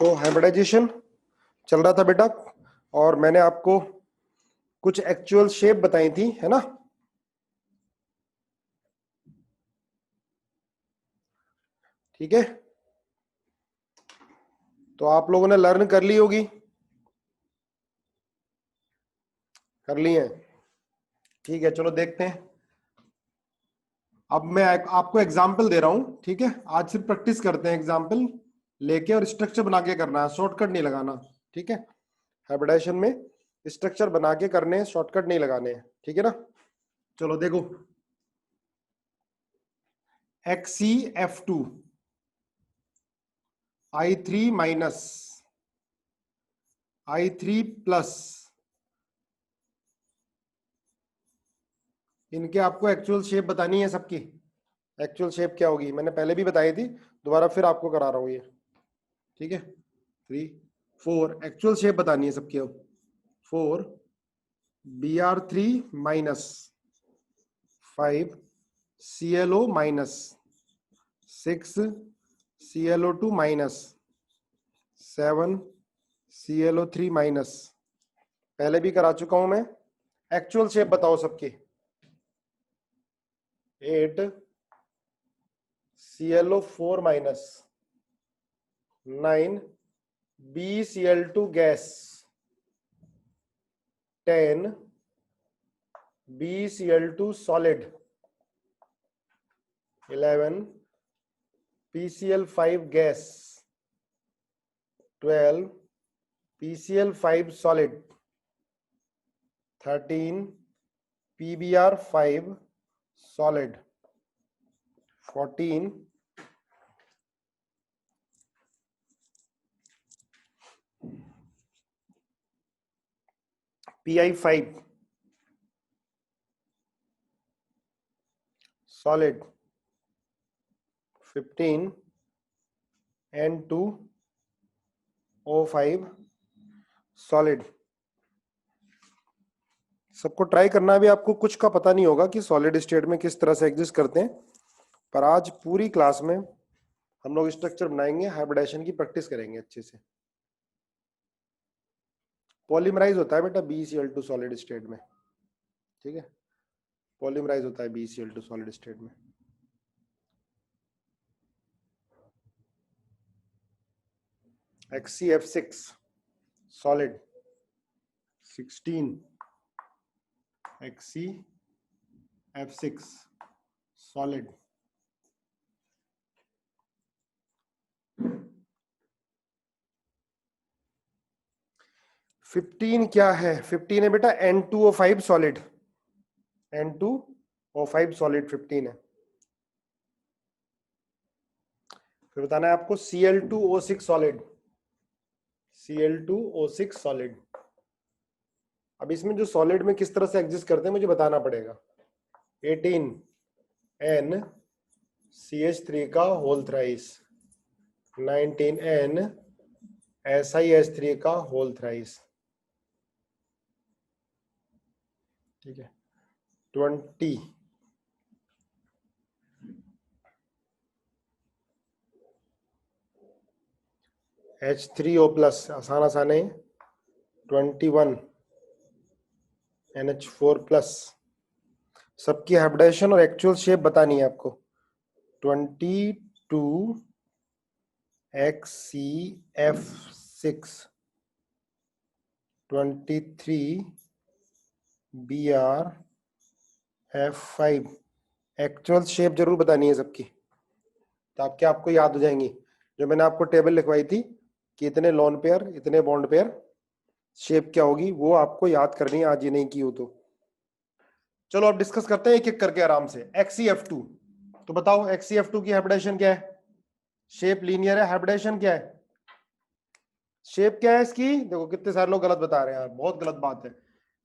तो हाइब्रिडाइजेशन चल रहा था बेटा, और मैंने आपको कुछ एक्चुअल शेप बताई थी, है ना। ठीक है, तो आप लोगों ने लर्न कर ली होगी, कर ली है। ठीक है, चलो देखते हैं। अब मैं आपको एग्जाम्पल दे रहा हूं, ठीक है। आज सिर्फ प्रैक्टिस करते हैं, एग्जाम्पल लेके और स्ट्रक्चर बना के करना है, शॉर्टकट नहीं लगाना, ठीक है। हाइब्रिडाइजेशन में स्ट्रक्चर बना के करने हैं, शॉर्टकट नहीं लगाने हैं, ठीक है ना। चलो देखो, XCF2 I3 minus I3 plus, इनके आपको एक्चुअल शेप बतानी है सबकी। एक्चुअल शेप क्या होगी मैंने पहले भी बताई थी, दोबारा फिर आपको करा रहा हूं ये, ठीक है। 3 4 एक्चुअल शेप बतानी है सबकी। अब 4 Br3 minus 5 ClO minus 6 ClO2 minus 7 ClO3 minus, पहले भी करा चुका हूं मैं। एक्चुअल शेप बताओ सबकी। 8 ClO4 minus 9 BCl2 gas 10 BCl2 solid 11 PCl5 gas 12 PCl5 solid 13 PBr5 solid 14 Pi5 solid 15 N2O5 solid। सबको ट्राई करना भी, आपको कुछ का पता नहीं होगा कि सॉलिड स्टेट में किस तरह से एग्जिस्ट करते हैं, पर आज पूरी क्लास में हम लोग स्ट्रक्चर बनाएंगे, हाइब्रिडाइजेशन की प्रैक्टिस करेंगे अच्छे से। पॉलीमराइज होता है बेटा BeCl2 सॉलिड स्टेट में, ठीक है। पॉलीमराइज होता है BeCl2 सॉलिड स्टेट में। XCF6 सॉलिड 16 XCF6 सॉलिड 15 क्या है, 15 है बेटा N2O5 सॉलिड, N2O5 सॉलिड 15 है। फिर बताना है आपको Cl2O6 सॉलिड, Cl2O6 सॉलिड। अब इसमें जो सॉलिड में किस तरह से एग्जिस्ट करते हैं मुझे बताना पड़ेगा। 18 NCH3 का होल थ्राइस, 19 NSiH3 का होल थ्राइस, ठीक है। 20 H3O प्लस, आसान आसान है। 21 NH4 प्लस। सबकी हाइब्रिडाइजेशन और एक्चुअल शेप बतानी है आपको। 22 XCF6 23 BrF5, एक्चुअल शेप जरूर बतानी है सबकी, ताकि आपको याद हो जाएंगी। जो मैंने आपको टेबल लिखवाई थी कि इतने लोन पेयर इतने बॉन्ड पेयर शेप क्या होगी, वो आपको याद करनी है, आज ये नहीं की हो तो। चलो अब डिस्कस करते हैं एक एक करके आराम से। XCF2, तो बताओ XCF2 की हाइब्रिडाइजेशन क्या है। शेप लीनियर है, हाइब्रिडाइजेशन क्या है, शेप क्या है इसकी। देखो कितने सारे लोग गलत बता रहे हैं यार, बहुत गलत बात है।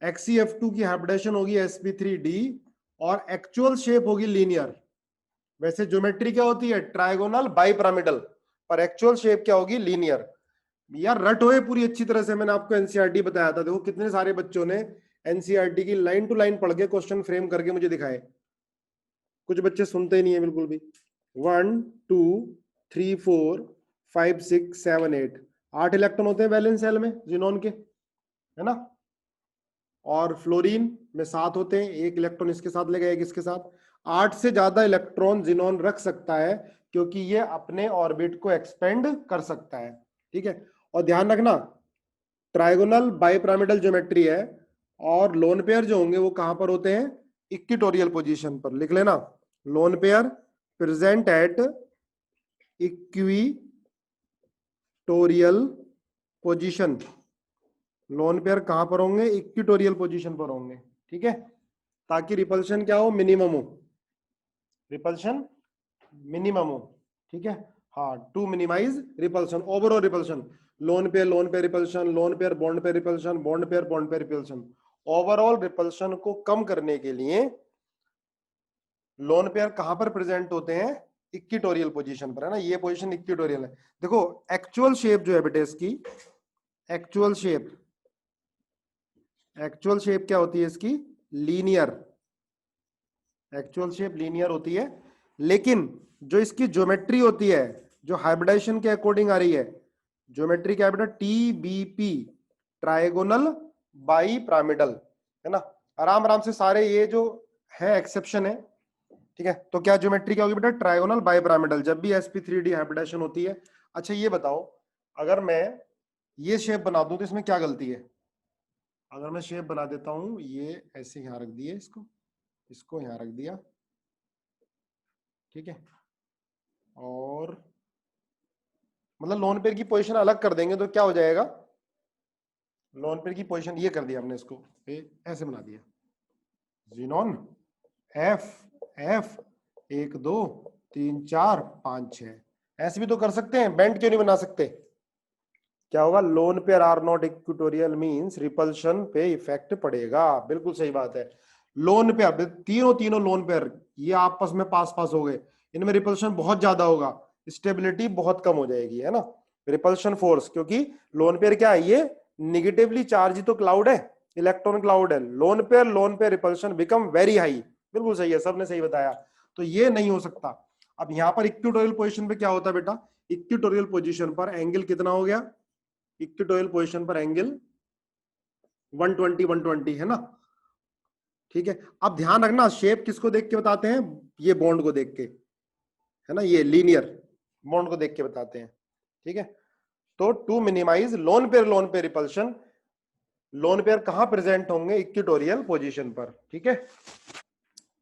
XCF2 की हाइब्रिडेशन होगी sp3d और एक्चुअल शेप होगी लीनियर। वैसे ज्योमेट्री क्या होती है, ट्राइगोनल बाइपिरामिडल, पर एक्चुअल शेप क्या होगी, लीनियर। यार रट होए पूरी अच्छी तरह से, मैंने आपको एनसीईआरटी बताया था। देखो कितने सारे बच्चों ने एनसीईआरटी की लाइन टू लाइन पढ़ के क्वेश्चन फ्रेम करके मुझे दिखाए। कुछ बच्चे सुनते ही नहीं है बिल्कुल भी। 1 2 3 4 5 6 7 8 8 इलेक्ट्रॉन होते हैं वैलेंस शेल में जिनोन के, है ना। और फ्लोरीन में 7 होते हैं, 1 इलेक्ट्रॉन इसके साथ लेगा, 1 इसके साथ। 8 से ज्यादा इलेक्ट्रॉन जिनोन रख सकता है क्योंकि ये अपने ऑर्बिट को एक्सपेंड कर सकता है, ठीक है। और ध्यान रखना ट्राइगोनल बाइपिरामिडल ज्योमेट्री है, और लोन पेयर जो होंगे वो कहां पर होते हैं, इक्विटोरियल पोजीशन पर। लिख लेना, lone pair present at equatorial position. Loan pair कहां पर होंगे, इक्विटोरियल पोजीशन पर होंगे, ठीक है, ताकि रिपल्शन क्या हो, मिनिमम हो, रिपल्शन मिनिमम हो, ठीक है। हाँ, to minimise repulsion, overall repulsion, lone pair repulsion, lone pair bond pair repulsion, bond pair repulsion. Overall repulsion को कम करने के लिए लोन पेयर कहां पर प्रेजेंट होते हैं, इक्विटोरियल पोजीशन पर, है ना। ये पोजीशन इक्विटोरियल है। देखो एक्चुअल शेप जो है बेटे इसकी, एक्चुअल शेप क्या होती है इसकी, लीनियर। एक्चुअल शेप लीनियर होती है, लेकिन जो इसकी ज्योमेट्री होती है, जो हाइब्रिडाइजेशन के अकॉर्डिंग आ रही है, ज्योमेट्री क्या है बेटा, TBP, ट्राइगोनल बाइपिरामिडल, है ना। आराम आराम से सारे ये जो है एक्सेप्शन है, ठीक है। तो क्या ज्योमेट्री क्या होगी बेटा, ट्राइगोनल बाइपिरामिडल, जब भी sp3d हाइब्रिडाइजेशन होती है। अच्छा ये बताओ, अगर मैं ये शेप बना दूं तो इसमें क्या गलती है। अगर मैं शेप बना देता हूं, ये ऐसे यहां रख दिए, इसको यहां रख दिया, ठीक है, और मतलब लोन पेयर की पोजीशन अलग कर देंगे तो क्या हो जाएगा, लोन पेयर की पोजीशन ये कर दिया हमने, इसको ऐसे बना दिया, जिनोन एफ 1 2 3 4 5 6, ऐसे भी तो कर सकते हैं, बेंड क्यों नहीं बना सकते। क्या होगा, lone pair are not equatorial means repulsion पे इफेक्ट पड़ेगा, बिल्कुल सही बात है। लोन पेयर तीनों लोन पेयर ये आपस में पास पास हो गए, इनमें रिपल्शन बहुत ज्यादा होगा, स्टेबिलिटी बहुत कम हो जाएगी, है ना। रिपल्शन फोर्स, क्योंकि लोन पेयर क्या है, ये निगेटिवली चार्ज तो क्लाउड है, इलेक्ट्रॉन क्लाउड है। Lone pair repulsion become very high, बिल्कुल सही है, सबने सही बताया। तो ये नहीं हो सकता। अब यहां पर इक्विटोरियल पोजीशन पे क्या होता है बेटा, इक्विटोरियल पोजीशन पर एंगल कितना हो गया, इक्विटोरियल पोजीशन पर एंगल 120 है ना, ठीक है। अब ध्यान रखना, शेप किसको देख के बताते हैं, ये बॉन्ड को देख के, है ना, ये लीनियर बॉन्ड को देख के बताते हैं, ठीक है। तो to minimise lone pair repulsion, lone pair कहां प्रेजेंट होंगे, इक्विटोरियल पोजीशन पर, ठीक है।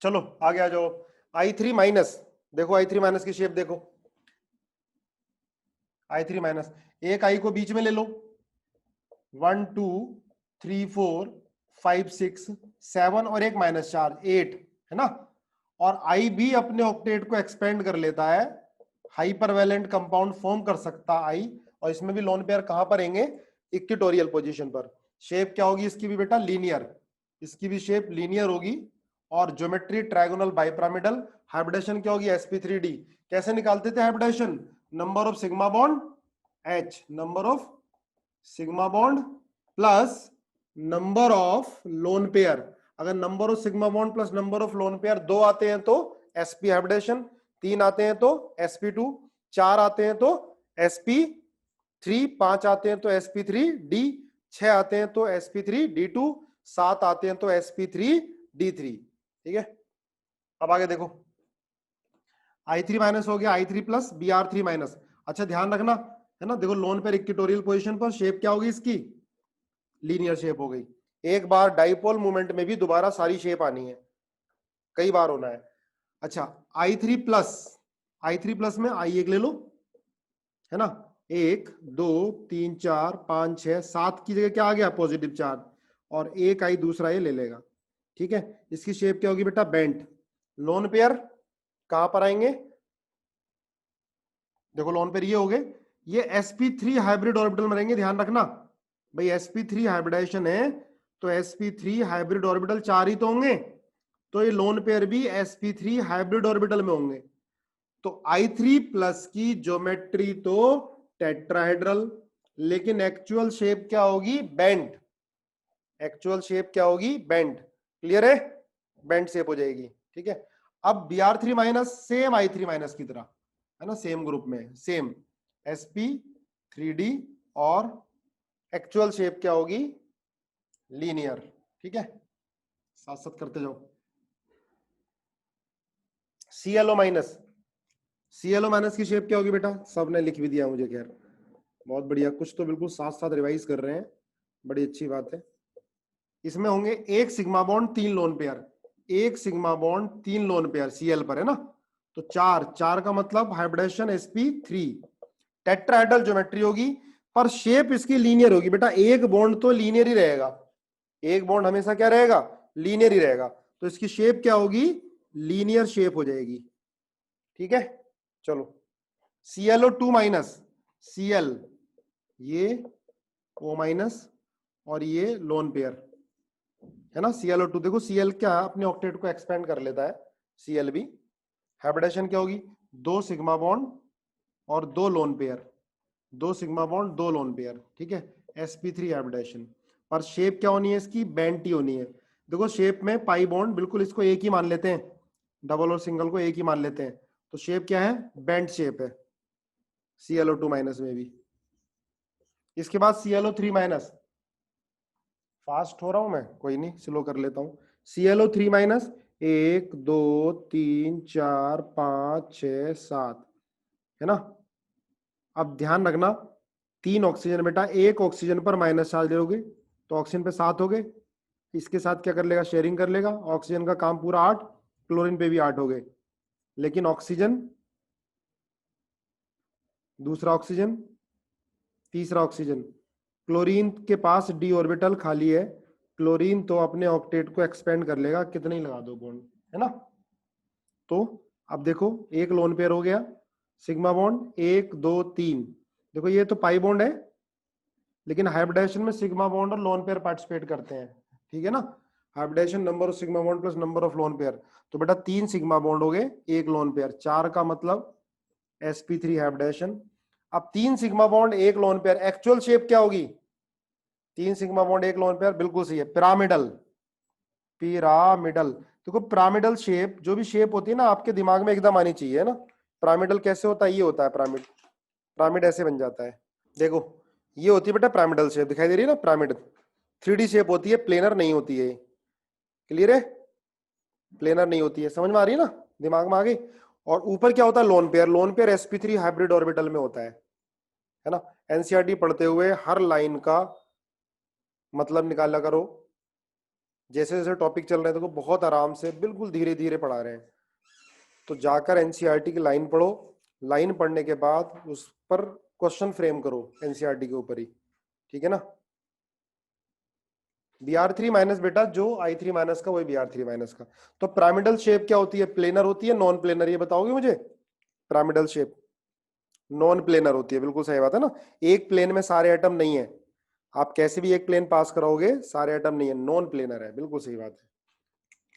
चलो आगे आ जाओ, I3-, देखो I3- की शेप देखो, I3-, एक आई को बीच में ले लो, 1 2 3 4 5 6 7 और एक माइनस चार्ज 8, है ना। और आई भी अपने ऑक्टेट को एक्सपेंड कर लेता है, हाइपरवैलेंट कंपाउंड फॉर्म कर सकता आई, और इसमें भी लोन पेयर कहां पर रहेंगे, इक्विटोरियल पोजीशन पर। शेप क्या होगी इसकी भी बेटा, लीनियर, इसकी भी शेप लीनियर होगी, और ज्योमेट्री ट्राइगोनल बाइपिरामिडल। हाइब्रिडेशन क्या होगी, sp3d। कैसे निकालते थे hybridisation, number of sigma bond H, number of sigma bond plus number of lone pair. अगर number of sigma bond plus number of lone pair 2 आते हैं तो sp हाइब्रिडेशन, 3 आते हैं तो sp2, 4 आते हैं तो sp3, 5 आते हैं तो sp3d, 6 आते हैं तो sp3d2, 7 आते हैं तो sp3d3, ठीक है। अब आगे देखो, I3- हो गया, I3+ Br3-। अच्छा ध्यान रखना, है ना, देखो लोन पेयर इक्विटोरियल पोजीशन पर शेप क्या होगी इसकी, लीनियर शेप हो गई। एक बार डाइपोल मूवमेंट में भी दोबारा सारी शेप आनी है, कई बार होना है। अच्छा I3+ में आई एक ले लो, है ना, 1 2 3 4 5 6 7 की जगह क्या आ गया, पॉजिटिव चार्ज, और एक आई दूसरा ये ले लेगा, ठीक है। इसकी शेप क्या होगी बेटा, बेंट। लोन पेयर कहां पर आएंगे, देखो लोन पेयर ये हो गए, ये sp3 हाइब्रिड ऑर्बिटल में रहेंगे, ध्यान रखना भाई, sp3 हाइब्रिडाइजेशन है तो sp3 हाइब्रिड ऑर्बिटल 4 ही तो होंगे, तो ये लोन पेयर भी sp3 हाइब्रिड ऑर्बिटल में होंगे। तो I3+ की ज्योमेट्री तो टेट्राहेड्रल, लेकिन एक्चुअल शेप क्या होगी, बेंट। एक्चुअल शेप क्या होगी, बेंट, क्लियर है, बेंट शेप हो जाएगी, ठीक है। अब Br3- सेम I3- की तरह, है ना, सेम ग्रुप में, सेम sp3d और एक्चुअल शेप क्या होगी, लीनियर। ठीक है, साथ साथ करते जाओ। ClO माइनस, ClO माइनस की शेप क्या होगी बेटा, सबने लिख भी दिया मुझे, खैर बहुत बढ़िया, कुछ तो बिल्कुल साथ साथ रिवाइज कर रहे हैं, बड़ी अच्छी बात है। इसमें होंगे एक सिग्मा बॉन्ड 3 लोन पेयर, एक sigma bond 3 lone pair Cl पर है ना, तो 4 का मतलब हाइब्रिडेशन sp3, टेट्राहेड्रल ज्योमेट्री होगी, पर शेप इसकी लीनियर होगी बेटा, एक बॉन्ड तो लीनियर ही रहेगा, एक बॉन्ड हमेशा क्या रहेगा, लीनियर ही रहेगा, तो इसकी शेप क्या होगी, लीनियर शेप हो जाएगी। ठीक है, चलो ClO2 माइनस, Cl ये O माइनस और ये लोन पेयर है ना, ClO2, देखो Cl क्या अपने ऑक्टेट को एक्सपेंड कर लेता है, Cl भी, हाइब्रिडेशन क्या होगी, 2 सिग्मा बॉन्ड और 2 loan pair, 2 sigma bond 2 lone pair, ठीक है, sp3 हाइब्रिडेशन, पर शेप क्या होनी है इसकी, बेंट ही होनी है। देखो शेप में पाई बॉन्ड बिल्कुल इसको एक ही मान लेते हैं, डबल और सिंगल को एक ही मान लेते हैं, तो शेप क्या है, बेंट शेप है ClO2 माइनस में भी। इसके बाद ClO3 माइनस, फास्ट हो रहा हूं मैं, कोई नहीं स्लो कर लेता हूं। ClO3 माइनस 1 2 3 4 5 6 7 है ना। अब ध्यान रखना, 3 ऑक्सीजन बेटा, एक ऑक्सीजन पर माइनस चार्ज लोगे तो ऑक्सीजन पे 7 हो गए, इसके साथ क्या कर लेगा, शेयरिंग कर लेगा, ऑक्सीजन का काम पूरा 8, क्लोरीन पे भी 8 हो गए, लेकिन ऑक्सीजन, दूसरा ऑक्सीजन, तीसरा ऑक्सीजन, क्लोरीन के पास d ऑर्बिटल खाली है, क्लोरीन तो अपने ऑक्टेट को एक्सपेंड कर लेगा, कितने ही लगा दो बॉन्ड, है ना। तो अब देखो एक लोन पेयर हो गया, सिग्मा बॉन्ड 1 2 3, देखो ये तो पाई बॉन्ड है, लेकिन हाइब्रिडेशन में सिग्मा बॉन्ड और लोन पेयर पार्टिसिपेट करते हैं, ठीक है ना, hybridisation number of sigma bond plus number of lone pair, तो बेटा 3 सिग्मा बॉन्ड हो गए, एक लोन पेयर, 4 का मतलब sp3 हाइब्रिडेशन। अब 3 सिग्मा बॉन्ड एक लोन पेयर, एक्चुअल शेप क्या होगी, 3 सिग्मा बॉन्ड एक लोन पेयर, बिल्कुल सही है, पिरामिडल, पिरामिडल। देखो पिरामिडल शेप, जो भी शेप होती है ना आपके दिमाग में एकदम आनी चाहिए, है ना। पिरामिडल कैसे होता है, ये होता है पिरामिड, पिरामिड ऐसे बन जाता है, देखो ये होती है बेटा पिरामिडल शेप, दिखाई दे रही है ना पिरामिड, 3D शेप होती है, प्लेनर नहीं होती है, क्लियर है, प्लेनर नहीं होती है, समझ में आ रही है ना, दिमाग में आ गई। और ऊपर क्या होता है, lone pair, lone pair sp3 hybrid orbital में होता है ना। एनसीईआरटी पढ़ते हुए हर लाइन का मतलब निकाला करो, जैसे जैसे टॉपिक चल रहे हैं देखो बहुत आराम से बिल्कुल धीरे धीरे पढ़ा रहे हैं, तो जाकर एनसीईआरटी की लाइन पढ़ो, लाइन पढ़ने के बाद उस पर क्वेश्चन फ्रेम करो एनसीईआरटी के ऊपर ही, ठीक है ना। Br3 माइनस बेटा जो I3 माइनस का वही Br3 माइनस का। तो पिरामिडल शेप क्या होती है, प्लेनर होती है नॉन प्लेनर, ये बताओगे मुझे, पिरामिडल शेप नॉन प्लेनर होती है, बिल्कुल सही बात है ना, एक प्लेन में सारे एटम नहीं है, आप कैसे भी एक प्लेन पास कराओगे सारे एटम नहीं है, नॉन प्लेनर है, बिल्कुल सही बात है,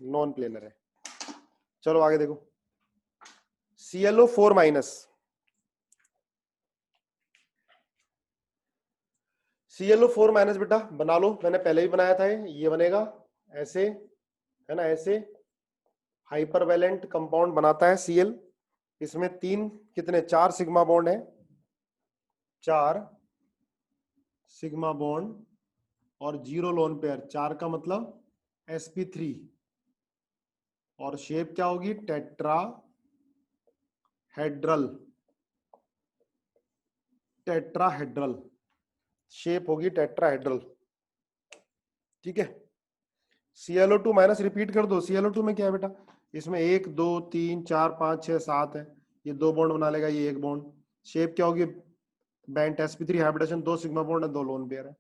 नॉन प्लेनर है। चलो आगे देखो, ClO4 माइनस, ClO4 माइनस बेटा बना लो, मैंने पहले भी बनाया था, ये बनेगा ऐसे, है ना, ऐसे हाइपरवैलेंट कंपाउंड बनाता है Cl, इसमें 3 कितने 4 सिग्मा बॉन्ड है, 4 सिग्मा बॉन्ड और 0 लोन पेयर, 4 का मतलब sp3, और शेप क्या होगी, टेट्राहेड्रल, टेट्राहेड्रल शेप होगी, टेट्राहेड्रल, ठीक है। ClO2 माइनस रिपीट कर दो, ClO2 में क्या है बेटा, इसमें 1 2 3 4 5 6 7 है, ये 2 बॉन्ड बना लेगा, ये 1 बॉन्ड, शेप क्या होगी, bent sp3 hybridisation, 2 sigma bond है, 2 लोन पेयर है।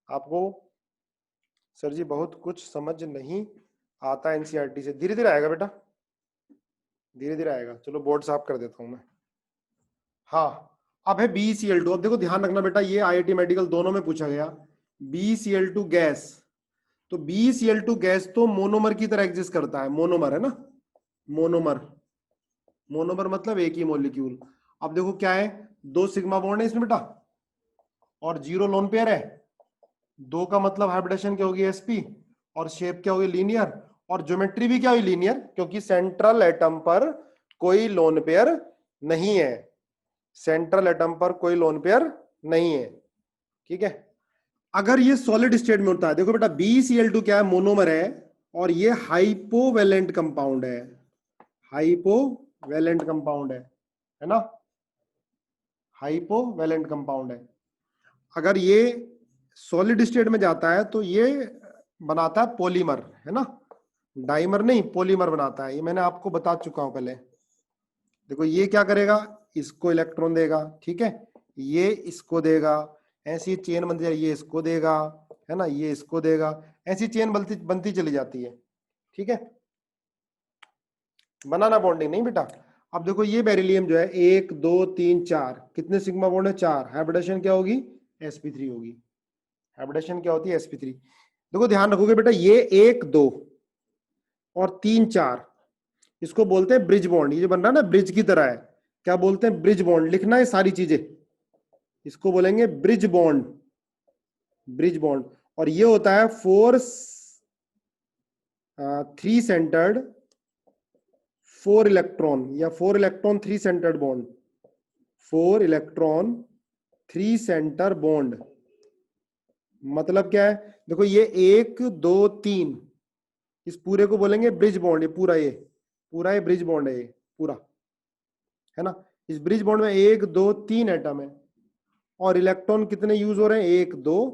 आपको सर जी बहुत कुछ समझ नहीं आता एनसीईआरटी से, धीरे धीरे आएगा बेटा, धीरे धीरे आएगा। चलो बोर्ड साफ कर देता हूं मैं। हाँ अब है BeCl2, अब देखो ध्यान रखना बेटा, ये IIT मेडिकल दोनों में पूछा गया, BeCl2 गैस, तो BeCl2 गैस तो मोनोमर की तरह एग्जिस्ट करता है, मोनोमर है ना, मोनोमर, मोनोमर मतलब एक ही मॉलिक्यूल। अब देखो क्या है, 2 सिग्मा बॉन्ड है इसमें बेटा और 0 लोन पेयर है, 2 का मतलब हाइब्रिडेशन क्या होगी sp, और शेप क्या होगी, लीनियर, और ज्योमेट्री भी क्या हुई, लीनियर, क्योंकि सेंट्रल एटम पर कोई लोन पेयर नहीं है, सेंट्रल एटम पर कोई लोन पेयर नहीं है, ठीक है। अगर ये सॉलिड स्टेट में होता है, देखो बेटा BeCl2 क्या है, मोनोमर है, और ये हाइपोवैलेंट कंपाउंड है, हाइपोवैलेंट कंपाउंड है ना, हाइपोवैलेंट कंपाउंड है। अगर ये सॉलिड स्टेट में जाता है तो ये बनाता है पॉलीमर, है ना, डाइमर नहीं, पॉलीमर बनाता है, ये मैंने आपको बता चुका हूं पहले। देखो ये क्या करेगा, इसको इलेक्ट्रॉन देगा, ठीक है, ये इसको देगा, ऐसी चेन बनती है, ये इसको देगा, है ना, ये इसको देगा, ऐसी चेन बनती बनती चली जाती है, ठीक है। बनाना बॉन्डिंग नहीं बेटा। अब देखो ये बेरिलियम जो है 1 2 3 4, कितने सिग्मा बॉन्ड है, 4, हाइब्रिडेशन क्या होगी, sp3 होगी, हाइब्रिडेशन क्या होती है, sp3। देखो ध्यान रखोगे बेटा, ये 1 2 और 3 4, इसको बोलते हैं ब्रिज बॉन्ड, ये जो बन रहा है ना ब्रिज की तरह है, क्या बोलते हैं, ब्रिज बॉन्ड, लिखना है सारी चीजें, इसको बोलेंगे ब्रिज बॉन्ड, ब्रिज बॉन्ड। और ये होता है 3 सेंटर्ड 4 इलेक्ट्रॉन, या 4 electron 3 centred bond, 4 electron 3 centre bond. मतलब क्या है, देखो ये 1 2 3, इस पूरे को बोलेंगे ब्रिज बॉन्ड, ये पूरा ये ब्रिज बॉन्ड है, ये पूरा, है ना। इस ब्रिज बॉन्ड में 1 2 3 एटम है, और इलेक्ट्रॉन कितने यूज हो रहे हैं, 1 2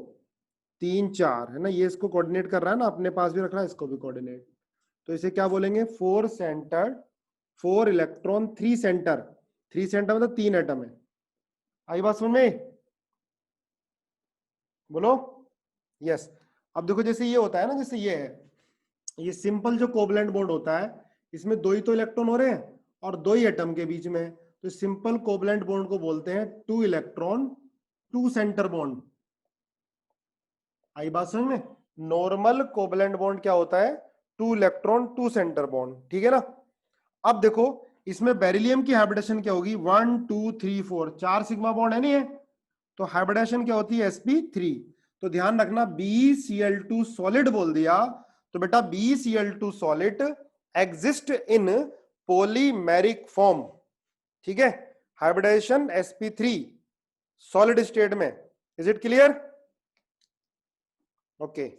3 4, है ना, ये इसको कोऑर्डिनेट कर रहा है ना, अपने पास भी रख रहा है, इसको भी कोऑर्डिनेट। तो इसे क्या बोलेंगे, 4 सेंटर 4 इलेक्ट्रॉन 3 सेंटर, 3 सेंटर मतलब 3 एटम है। आई बात समझ में, बोलो यस। अब देखो जैसे ये होता है ना, जैसे ये है, ये सिंपल जो कोवलेंट बॉन्ड होता है, इसमें 2 ही तो इलेक्ट्रॉन हो रहे हैं और 2 ही एटम के बीच में, तो सिंपल कोवलेंट बॉन्ड को बोलते हैं 2 इलेक्ट्रॉन 2 सेंटर बॉन्ड। आई बात समझ में, नॉर्मल कोवलेंट बॉन्ड क्या होता है, 2 इलेक्ट्रॉन 2 सेंटर बॉन्ड, ठीक है ना। अब देखो इसमें बेरिलियम की हाइब्रिडेशन क्या होगी, 1 2 3 4, 4 सिग्मा बॉन्ड है नहीं है, तो हाइब्रिडेशन क्या होती है, sp3। तो ध्यान रखना BeCl2 सॉलिड बोल दिया, तो बेटा BeCl2 solid exist in polymeric form, ठीक है, हाइब्रिडेशन sp3 सॉलिड स्टेट में। Is it clear, okay.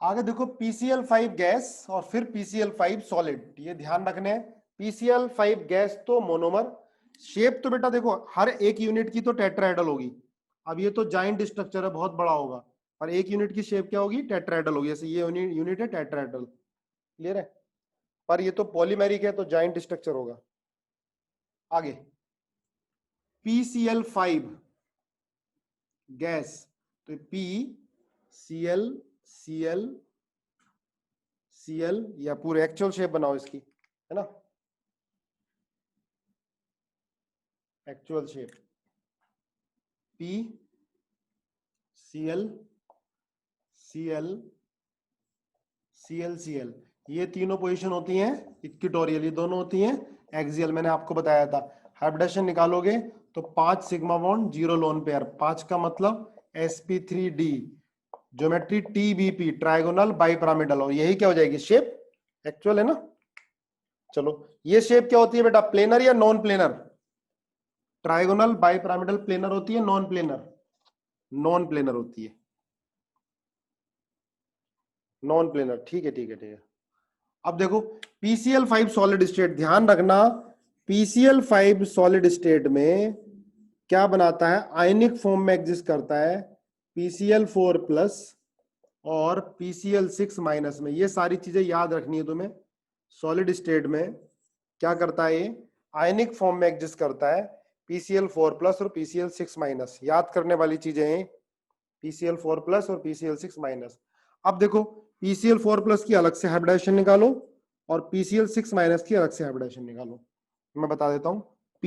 आगे देखो PCl5 गैस और फिर PCl5 सॉलिड, ये ध्यान रखने हैं। PCl5 गैस तो मोनोमर, शेप तो बेटा देखो हर एक यूनिट की तो टेट्राहेड्रल होगी, अब ये तो जाइंट स्ट्रक्चर है, बहुत बड़ा होगा, और एक यूनिट की शेप क्या होगी, टेट्राहेड्रल होगी, जैसे ये यूनिट है टेट्राहेड्रल, क्लियर है। पर ये तो पॉलीमेरिक है तो जाइंट स्ट्रक्चर होगा। आगे PCl5 गैस, तो PCl Cl Cl, या पूरे एक्चुअल शेप बनाओ इसकी, है ना, actual shape PCl Cl Cl Cl, ये तीनों पोजीशन होती हैं इक्विटोरियल, ये दोनों होती हैं एक्सियल, मैंने आपको बताया था। हाइब्रिडेशन निकालोगे तो 5 सिग्मा बॉन्ड 0 लोन पेयर, 5 का मतलब sp3d, geometry TBP, trigonal bipyramidal, और यही क्या हो जाएगी, शेप एक्चुअल, है ना। चलो ये शेप क्या होती है बेटा, प्लेनर या non planar, trigonal bipyramidal planar होती है, नॉन प्लेनर, नॉन प्लेनर होती है, नॉन प्लेनर, ठीक है ठीक है ठीक है। अब देखो PCl5 सॉलिड स्टेट, ध्यान रखना PCl5 सॉलिड स्टेट में क्या बनाता है, आयनिक फॉर्म में एग्जिस्ट करता है, PCl4 प्लस और PCl6 माइनस में, ये सारी चीजें याद रखनी है तुम्हें। सॉलिड स्टेट में क्या करता है, ये आयनिक फॉर्म में एग्जिस्ट करता है, PCl4 प्लस और PCl6 माइनस, याद करने वाली चीजें हैं, PCl4 प्लस और PCl6 माइनस। अब देखो PCl4 प्लस की अलग से हाइब्रिडेशन निकालो और PCl6 माइनस की अलग से हाइब्रिडेशन निकालो, मैं बता देता हूं। P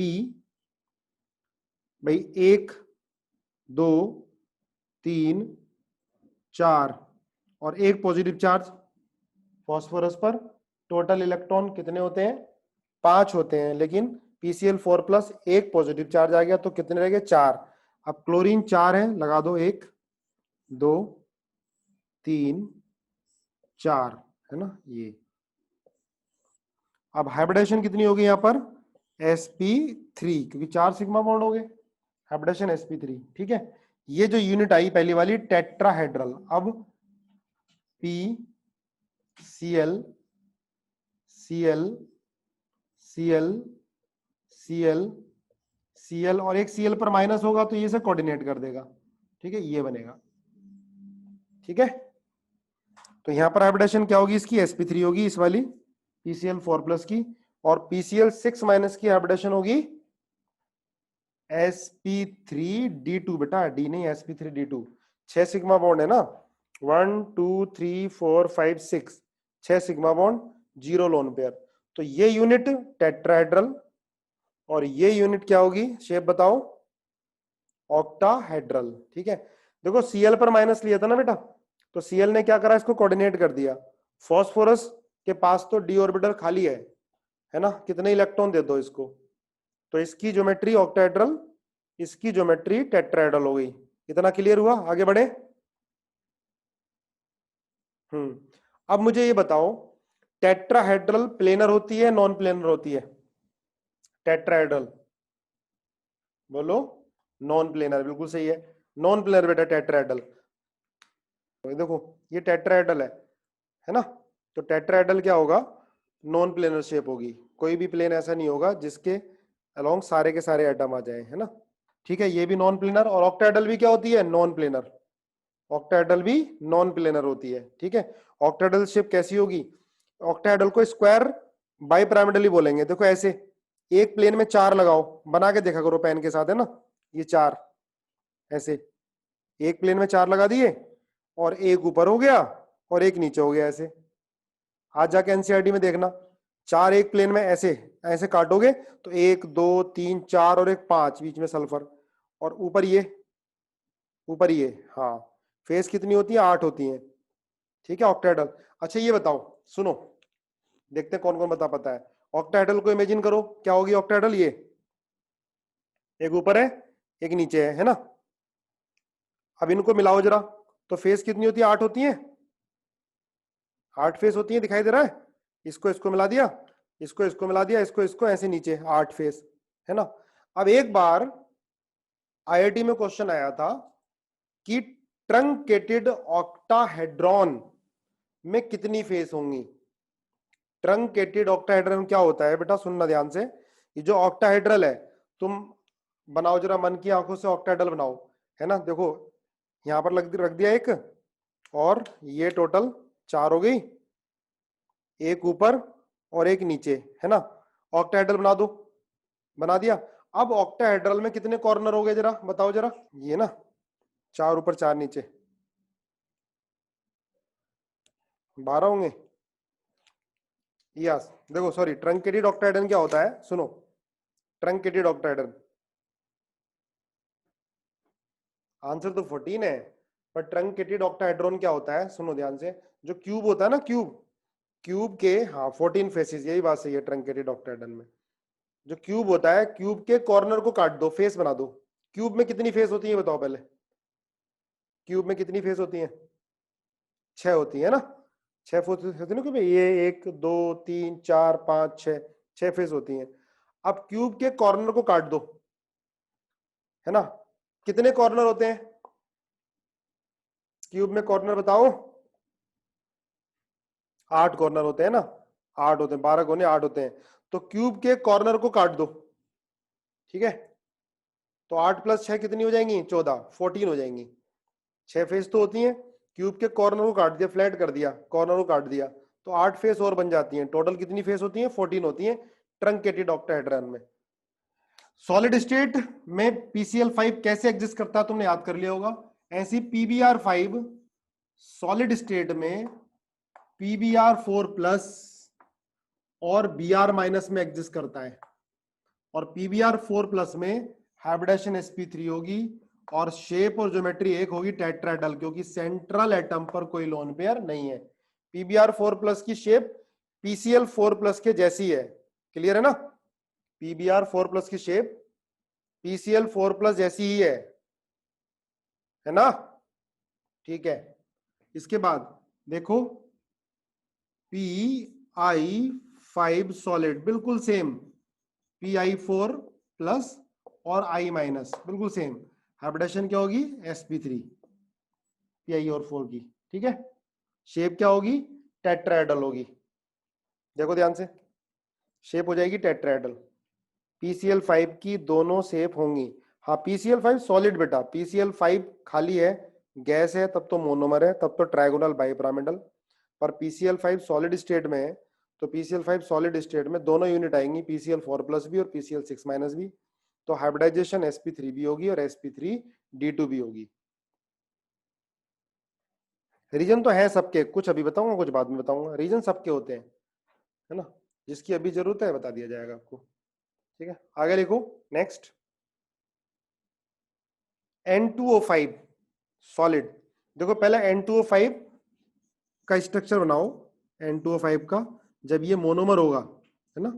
भाई 1 2 3 4 और एक पॉजिटिव चार्ज फॉस्फोरस पर, टोटल इलेक्ट्रॉन कितने होते हैं, 5 होते हैं, लेकिन PCl4 प्लस एक पॉजिटिव चार्ज आ गया तो कितने रह गए, 4। अब क्लोरीन 4 है, लगा दो 1 2 3 4, है ना ये। अब हाइब्रिडेशन कितनी होगी यहाँ पर, sp3, क्योंकि 4 सिग्मा बॉन्ड हो गए, हाइब्रिडेशन sp3, ठीक है। ये जो यूनिट आई पहली वाली टेट्राहेड्रल, अब P C L C L C L C L C L और एक सी एल पर माइनस होगा तो ये से कोऑर्डिनेट कर देगा, ठीक है, ये बनेगा, ठीक है। तो यहां पर हाइब्रिडेशन क्या होगी इसकी, sp3 होगी इस वाली PCl4 प्लस की, और PCl6 माइनस की हाइब्रिडेशन होगी sp3d2, बेटा डी नहीं, sp3d2। 6 सिग्मा बॉन्ड है ना, 1 2 3 4 5 6, 6 सिग्मा बॉन्ड, 0 लोन पेयर। तो ये यूनिट टेट्राहेड्रल और ये यूनिट क्या होगी, शेप बताओ, ऑक्टाहेड्रल, ठीक है। देखो Cl पर माइनस लिया था ना बेटा, तो Cl ने क्या करा, इसको कोऑर्डिनेट कर दिया। फॉस्फोरस के पास तो d ऑर्बिटल खाली है ना, कितने इलेक्ट्रॉन दे दो इसको, तो इसकी ज्योमेट्री ऑक्टाहेड्रल, इसकी ज्योमेट्री टेट्राहेड्रल हो गई। इतना क्लियर हुआ, आगे बढ़े। अब मुझे ये बताओ, टेट्राहेड्रल प्लेनर होती है नॉन प्लेनर होती है, टेट्राहेड्रल बोलो, नॉन प्लेनर, बिल्कुल सही है, नॉन प्लेनर बेटा टेट्राहेड्रल। देखो ये टेट्राहेड्रल है ना, तो टेट्राहेड्रल क्या होगा, नॉन प्लेनर शेप होगी, कोई भी प्लेन ऐसा नहीं होगा जिसके अलोंग सारे के सारे एटम आ जाए, है ना, ठीक है, ये भी नॉन प्लेनर। और ऑक्टाहेड्रल भी क्या होती है, नॉन प्लेनर, ऑक्टाहेड्रल भी नॉन प्लेनर होती है, ठीक है। ऑक्टाहेड्रल शेप कैसी होगी, ऑक्टाहेड्रल को स्क्वायर बाइपिरामिडली बोलेंगे। देखो ऐसे एक प्लेन में 4 लगाओ, बना के देखा करो पेन के साथ, है ना, ये 4 ऐसे एक प्लेन में 4 लगा दिए, और एक ऊपर हो गया और एक नीचे हो गया, ऐसे आज जाके एनसीईआरटी में देखना, 4 एक प्लेन में ऐसे ऐसे काटोगे तो 1 2 3 4 और एक 5 बीच में सल्फर, और ऊपर ये, हाँ, फेस कितनी होती है, 8 होती है, ठीक है, ऑक्टाहेड्रल। अच्छा ये बताओ, सुनो, देखते हैं कौन कौन बता पाता है। ऑक्टाहेड्रल को इमेजिन करो, क्या होगी ऑक्टाहेड्रल, ये एक ऊपर है एक नीचे है ना। अब इनको मिलाओ जरा, तो फेस कितनी होती है, 8 होती है, 8 फेस होती है, दिखाई दे रहा है, इसको इसको मिला दिया, इसको इसको मिला दिया, इसको इसको, ऐसे नीचे 8 फेस, है ना। अब एक बार आईआईटी में क्वेश्चन आया था कि ट्रंकेटेड ऑक्टाहेड्रॉन में कितनी फेस होंगी। ट्रंकेटेड ऑक्टाहेड्रन क्या होता है बेटा, सुनना ध्यान से, ये जो ऑक्टाहेड्रल है, तुम बनाओ जरा मन की आंखों से ऑक्टाहेड्रल बनाओ, है ना, देखो यहां पर रख दिया एक, और ये टोटल 4 हो गई, एक ऊपर और एक नीचे, है ना, ऑक्टाहेड्रल बना दो, बना दिया। अब ऑक्टाहेड्रल में कितने कॉर्नर हो गए जरा बताओ जरा, ये ना 4 ऊपर 4 नीचे, 12 होंगे, यस। देखो सॉरी, ट्रंकेटेड ऑक्टाहेड्रन क्या होता है, सुनो, ट्रंकेटेड ऑक्टाहेड्रन आंसर तो 14 है, पर ट्रंकेटेड ऑक्टाहेड्रॉन क्या होता है, सुनो ध्यान से, जो क्यूब होता है ना, क्यूब के, हाँ 14 फेसेस, यही बात सही है ट्रंकेटेड ऑक्टाहेड्रन में। जो क्यूब होता है, क्यूब के कॉर्नर को काट दो, फेस बना दो। क्यूब में कितनी फेस होती है बताओ पहले, क्यूब में कितनी फेस होती है, 6 होती है ना, 6 फेस होती है ना, क्योंकि ये 1 2 3 4 5 6, 6 फेस होती हैं। अब क्यूब के कॉर्नर को काट दो, है ना, कितने कॉर्नर होते हैं क्यूब में, कॉर्नर बताओ, 8 कॉर्नर होते हैं ना, 8 होते हैं, 12 कोने 8 होते हैं, तो क्यूब के कॉर्नर को काट दो, ठीक है, तो 8 प्लस 6 कितनी हो जाएंगी, 14, 14 हो जाएंगी। 6 फेस तो होती हैं, क्यूब के कॉर्नर को काट दिया, फ्लैट कर दिया, कॉर्नर को काट दिया, तो 8 फेस और बन जाती हैं, टोटल कितनी फेस होती हैं, 14 होती हैं ट्रंकेटेड ऑक्टाहेड्रन में। सॉलिड स्टेट में PCl5 कैसे एग्जिस्ट करता है तुमने याद कर लिया होगा, ऐसी PbR5 सॉलिड स्टेट में PbR4 प्लस और Br माइनस में एग्जिस्ट करता है, और PbR4 प्लस में हाइब्रिडेशन sp3 होगी, और शेप और ज्योमेट्री एक होगी टेट्राहेड्रल, क्योंकि सेंट्रल एटम पर कोई लोन पेयर नहीं है। PbR4 प्लस की शेप PCl4 प्लस के जैसी है, क्लियर है ना, PbR4 प्लस की शेप PCl4 प्लस जैसी ही है ना, ठीक है। इसके बाद देखो Pi5 सॉलिड बिल्कुल सेम, Pi4 प्लस और I माइनस बिल्कुल सेम, हाइब्रिडेशन क्या होगी, sp3 PiO4 की, ठीक है। शेप क्या होगी, टेट्राहेड्रल होगी। देखो ध्यान से, शेप हो जाएगी टेट्राहेड्रल। PCl5 की दोनों शेप होंगी। हाँ PCl5 सॉलिड बेटा, PCl5 खाली है, गैस है, तब तो मोनोमर है, तब तो ट्रायगोनल बाइपिरामिडल। पर PCl5 सॉलिड स्टेट में है, तो PCl5 सॉलिड स्टेट में दोनों यूनिट आएंगी, PCl4+ भी और PCl6- भी। तो हाइब्रिडाइजेशन sp3 भी होगी और sp3d2 भी होगी। रीजन तो है सबके, कुछ अभी बताऊंगा, कुछ बाद में बताऊंगा। रीजन सबके होते हैं, है ना, जिसकी अभी जरूरत है बता दिया जाएगा आपको, ठीक है। आगे लिखो नेक्स्ट, N2O5 सॉलिड। देखो पहले N2O5 का स्ट्रक्चर बनाओ, N2O5 का, जब ये मोनोमर होगा, है ना,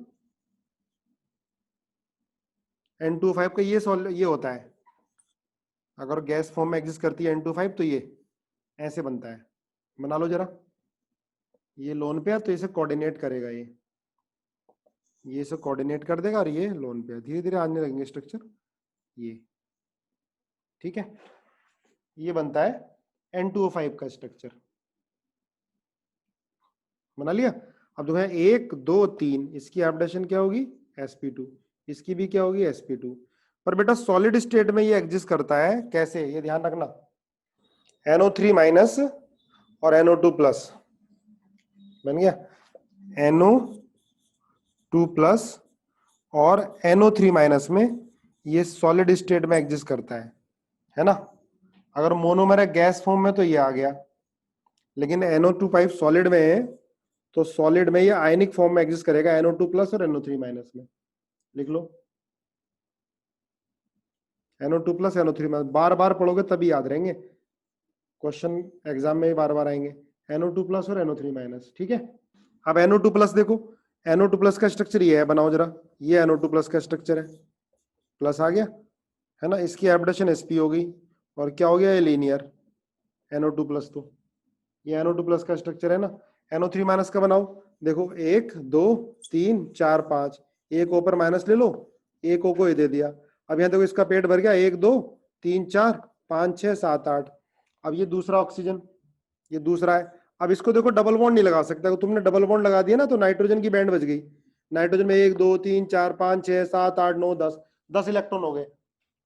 N2O5 का ये होता है, अगर गैस फॉर्म में एग्जिस्ट करती है N2O5 तो ये ऐसे बनता है। बना लो जरा, ये लोन पेयर, तो इसे कोऑर्डिनेट करेगा, ये इसे कोऑर्डिनेट कर देगा और ये लोन पेयर, धीरे धीरे आने लगेंगे स्ट्रक्चर, ये ठीक है। ये बनता है N2O5 का स्ट्रक्चर, बना लिया। अब देखो 1 2 3, इसकी हाइब्रिडेशन क्या होगी, sp2, इसकी भी क्या होगी, sp2। पर बेटा सॉलिड स्टेट में ये एग्जिस्ट करता है कैसे, ये ध्यान रखना, NO3- और NO2+, बन गया, NO2+ और NO3- में ये सॉलिड स्टेट में एग्जिस्ट करता है ना। अगर मोनोमर है गैस फॉर्म में तो ये आ गया, लेकिन NO2 सॉलिड में है, तो सॉलिड में ये आयनिक फॉर्म में एग्जिस्ट करेगा, NO2+ और NO3- में। लिख लो NO2+, NO3-, बार बार पढ़ोगे तभी याद रहेंगे, क्वेश्चन एग्जाम में बार बार आएंगे, NO2+ और NO3-, ठीक है। अब NO2+ देखो, NO2+ का स्ट्रक्चर ये है, बनाओ जरा, ये NO2+ का स्ट्रक्चर है, प्लस आ गया, है ना, इसकी हाइब्रिडेशन sp हो गई, और क्या हो गया, ये लीनियर NO2+, तो ये NO2+ का स्ट्रक्चर है ना। NO3- का बनाओ, देखो 1 2 3 4 5, एक ऊपर माइनस ले लो, एक ओ को ये दे दिया। अब यहाँ देखो इसका पेट भर गया, 1 2 3 4 5 6 7 8। अब ये दूसरा ऑक्सीजन, ये दूसरा है। अब इसको देखो डबल बॉन्ड नहीं लगा सकता, तुमने डबल बॉन्ड लगा दिया ना तो नाइट्रोजन की बैंड बच गई। नाइट्रोजन में 1 2 3 4 5 6 7 8 9 10, 10 इलेक्ट्रॉन हो गए,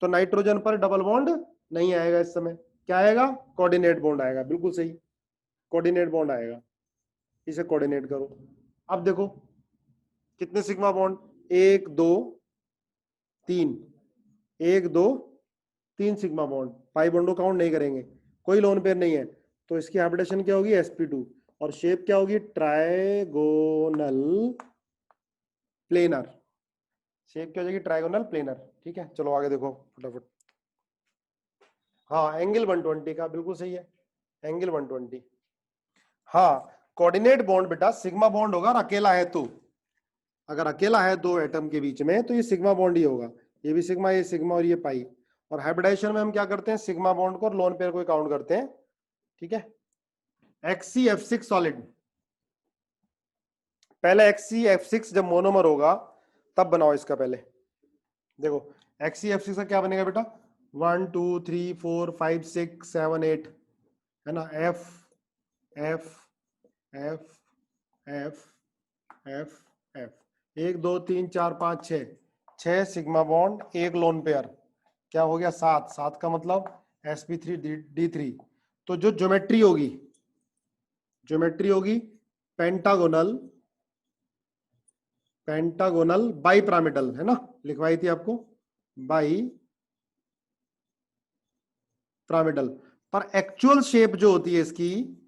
तो नाइट्रोजन पर डबल बॉन्ड नहीं आएगा इस समय, क्या आएगा, कोऑर्डिनेट बॉन्ड आएगा, बिल्कुल सही, कोऑर्डिनेट बॉन्ड आएगा, इसे कोऑर्डिनेट करो। अब देखो कितने सिग्मा बॉन्ड, 1 2 3, 1 2 3 सिग्मा बॉन्ड, पाई बॉन्डो काउंट नहीं करेंगे, कोई लोन पेयर नहीं है, तो इसकी हाइब्रिडेशन क्या होगी, sp2, और शेप क्या होगी, ट्राइगोनल प्लेनर, शेप क्या हो जाएगी, ट्राइगोनल प्लेनर, ठीक है। चलो आगे देखो फटाफट। हाँ एंगल 120 का, बिल्कुल सही है, एंगल 120। हाँ कोऑर्डिनेट बॉन्ड बेटा सिग्मा बॉन्ड होगा, और अकेला है तो, अगर अकेला है दो एटम के बीच में तो ये सिग्मा बॉन्ड ही होगा, ये भी सिग्मा, ये सिग्मा और ये पाई। और हाइब्रिडाइजेशन में हम क्या करते हैं, सिग्मा बॉन्ड को और लोन पेयर को काउंट करते हैं, ठीक है। XCF6 सॉलिड, पहले XCF6 जब मोनोमर होगा तब बनाओ इसका, पहले देखो XCF6 का क्या बनेगा बेटा, 1 2 3 4 5 6 7 8, है ना, F F F F F F, 1 2 3 4 5 6, 6 sigma bond, एक लोन पेयर, क्या हो गया, 7, 7 का मतलब sp3d3। तो जो ज्योमेट्री होगी पेंटागोनल, पेंटागोनल बाई पिरामिडल, है ना, लिखवाई थी आपको, बाई पिरामिडल। पर एक्चुअल शेप जो होती है इसकी,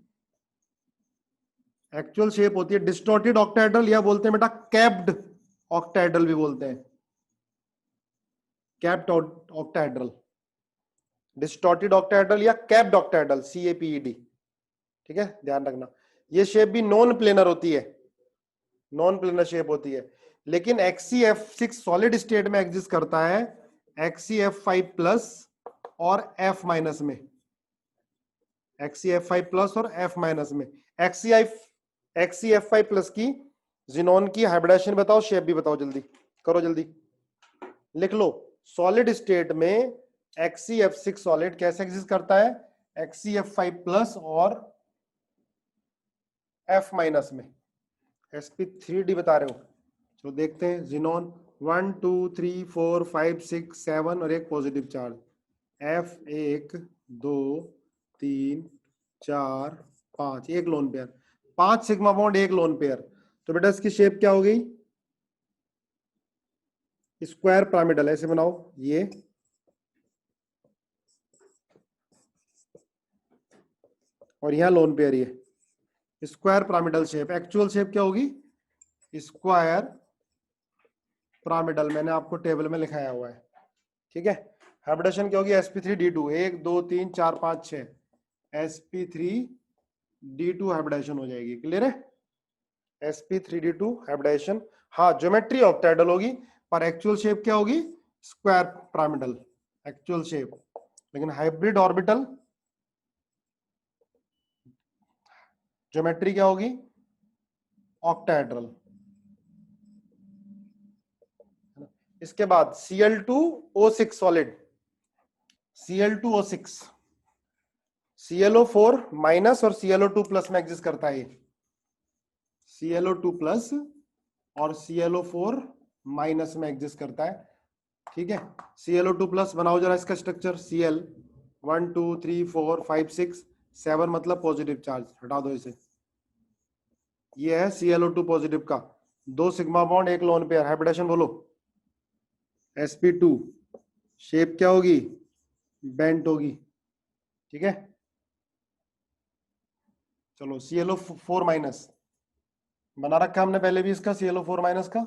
एक्चुअल शेप होती है डिस्टॉर्टेड ऑक्टाहेड्रल, या बोलते हैं बेटा कैप्ड ऑक्टाहेड्रल भी बोलते हैं, कैप्ड ऑक्टाहेड्रल, डिस्टॉर्टेड ऑक्टाहेड्रल या कैप्ड ऑक्टाहेड्रल, CAPED, ठीक है, ध्यान रखना। ये शेप भी नॉन प्लेनर होती है, नॉन प्लेनर शेप होती है, लेकिन XCF6 सॉलिड स्टेट में एग्जिस्ट करता है XCF5+ और F- में, XCF5+ और F- में। XCF5+ की जिनोन की हाइब्रिडेशन बताओ, शेप भी बताओ, जल्दी करो, जल्दी लिख लो। सॉलिड स्टेट में XeF6 सॉलिड कैसे एग्जिस्ट करता है, XeF5 प्लस और F माइनस में, sp3d बता रहे हो। तो देखते हैं, जिनोन 1 2 3 4 5 6 7 और एक पॉजिटिव चार्ज, F1 2 3 4 5, एक लोन पेयर, 5 सिग्मा बॉन्ड एक लोन पेयर। तो बेटा इसकी शेप क्या हो गई, स्क्वायर पिरामिडल, ऐसे बनाओ ये, और यहां लोन पेयर, ये square pyramidal shape. Actual shape क्या होगी, स्क्वायर पिरामिडल, मैंने आपको टेबल में लिखाया हुआ है, ठीक है। हाइब्रिडेशन क्या होगी, sp3d2, 1 2 3 4 5 6, sp3d2 हाइब्रिडेशन हो जाएगी, क्लियर है, sp3d2 हाइब्रिडेशन। हाँ ज्योमेट्री ऑक्टाहेड्रल होगी, पर एक्चुअल शेप क्या होगी, स्क्वायर पिरामिडल एक्चुअल शेप। लेकिन हाइब्रिड ऑर्बिटल ज्योमेट्री क्या होगी, ऑक्टाहेड्रल। इसके बाद Cl2O6 solid, Cl2O6 ClO4 minus और ClO2 प्लस में एग्जिस्ट करता है, ClO2 प्लस और ClO4 माइनस में एग्जिस्ट करता है, ठीक है। ClO2 प्लस बनाओ जरा इसका स्ट्रक्चर, Cl 1 2 3 4 5 6 7 मतलब पॉजिटिव चार्ज, हटा दो इसे, ये है ClO2 पॉजिटिव का, 2 सिग्मा बॉन्ड एक लोन पेयर, हाइब्रिडेशन बोलो, sp2, शेप क्या होगी, बेंट होगी, ठीक है। चलो ClO4 माइनस बना रखा हमने पहले भी इसका, ClO4 माइनस का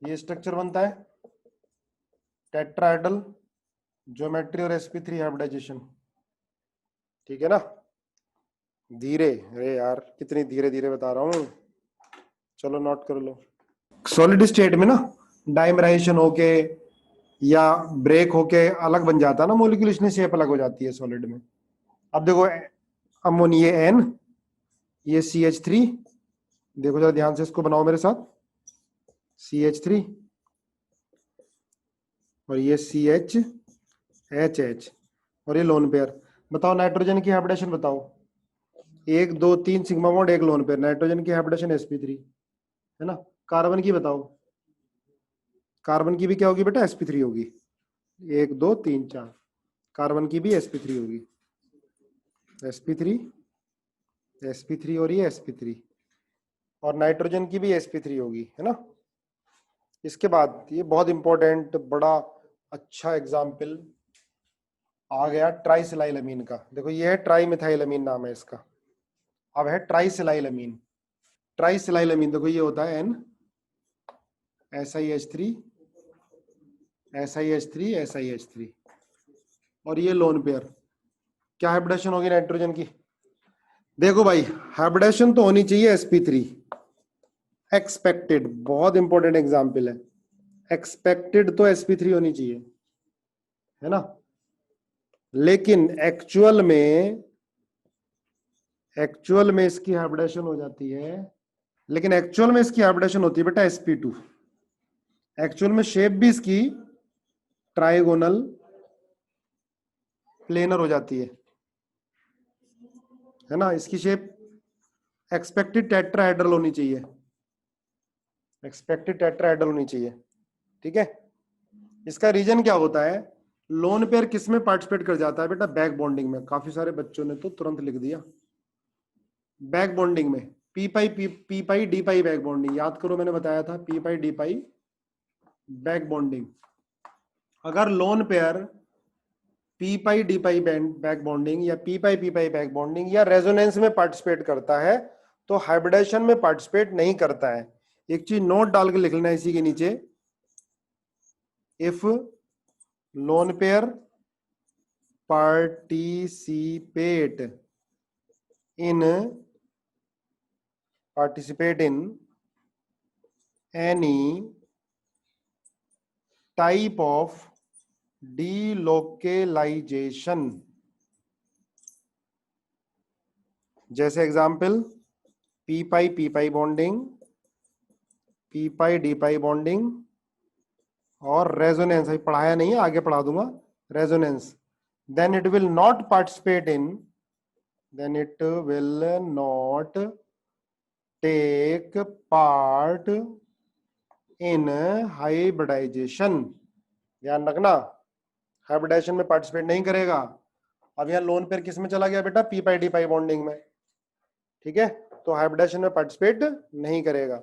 ये स्ट्रक्चर बनता है, टेट्राहेड्रल ज्योमेट्री और sp3 हाइब्रिडाइजेशन, ठीक है ना। धीरे, अरे यार कितनी धीरे धीरे बता रहा हूं, चलो नोट कर लो। सॉलिड स्टेट में ना डाइमराइजेशन होके या ब्रेक होके अलग बन जाता है ना मॉलिक्यूल, इसमें शेप अलग हो जाती है सॉलिड में। अब देखो अमोनिया N, ये CH3, देखो जरा ध्यान से इसको बनाओ मेरे साथ, CH3 और ये CH और ये लोन पेयर। बताओ नाइट्रोजन की हाइब्रिडेशन बताओ, 1 2 3 सिग्मा बॉन्ड एक लोन पेयर, नाइट्रोजन की हाइब्रिडेशन sp3 है ना। कार्बन की बताओ, कार्बन की भी क्या होगी बेटा, sp3 होगी, 1 2 3 4, कार्बन की भी sp3 होगी, sp3 और ये sp3, और नाइट्रोजन की भी sp3 होगी, है ना। इसके बाद ये बहुत इंपॉर्टेंट बड़ा अच्छा एग्जाम्पल आ गया ट्राइसिलाइलमीन का। देखो ये है ट्राइमिथाइलमीन नाम है इसका, अब है ट्राइसिलाइलमीन। ट्राइसिलाइलमीन देखो ये होता है N SiH3 SiH3 SiH3 और ये लोन पेयर, क्या हाइब्रिडेशन होगी नाइट्रोजन की, देखो भाई हाइब्रिडेशन तो होनी चाहिए sp3, एक्सपेक्टेड, बहुत इंपॉर्टेंट एग्जाम्पल है, एक्सपेक्टेड तो sp3 होनी चाहिए, है ना। लेकिन एक्चुअल में इसकी हाइब्रिडेशन हो जाती है, लेकिन एक्चुअल में इसकी हाइब्रिडेशन होती है बेटा sp2, एक्चुअल में शेप भी इसकी ट्राइगोनल प्लेनर हो जाती है ना। इसकी शेप एक्सपेक्टेड टेट्राहेड्रल होनी चाहिए, एक्सपेक्टेड टेट्राहेड्रल होनी चाहिए, ठीक है। इसका रीजन क्या होता है, लोन पेयर किस में पार्टिसिपेट कर जाता है बेटा, बैक बॉन्डिंग में। काफी सारे बच्चों ने तो तुरंत लिख दिया बैक बॉन्डिंग में, पी पाई डी पाई बैक बॉन्डिंग, याद करो मैंने बताया था, पी पाई डी पाई बैक बॉन्डिंग। अगर lone pair P pi D पाई बैक बॉन्डिंग या पी पाई बैक बॉन्डिंग या रेजोनेंस में पार्टिसिपेट करता है तो हाइब्रिडेशन में पार्टिसिपेट नहीं करता है। एक चीज नोट डाल के लिख लेना इसी के नीचे, if lone pair participate in any type of delocalization, जैसे example P pi bonding, P pi D pi bonding और रेजोनेंस, अभी पढ़ाया नहीं है आगे पढ़ा दूंगा, resonance then it will not participate in, then it will not take part in hybridization. ध्यान रखना, हाइब्रिडाइजेशन में पार्टिसिपेट नहीं करेगा. अब यहाँ लोन पेयर किस में चला गया बेटा? P pi D pi bonding में. ठीक है, तो हाइब्रिडाइजेशन में पार्टिसिपेट नहीं करेगा.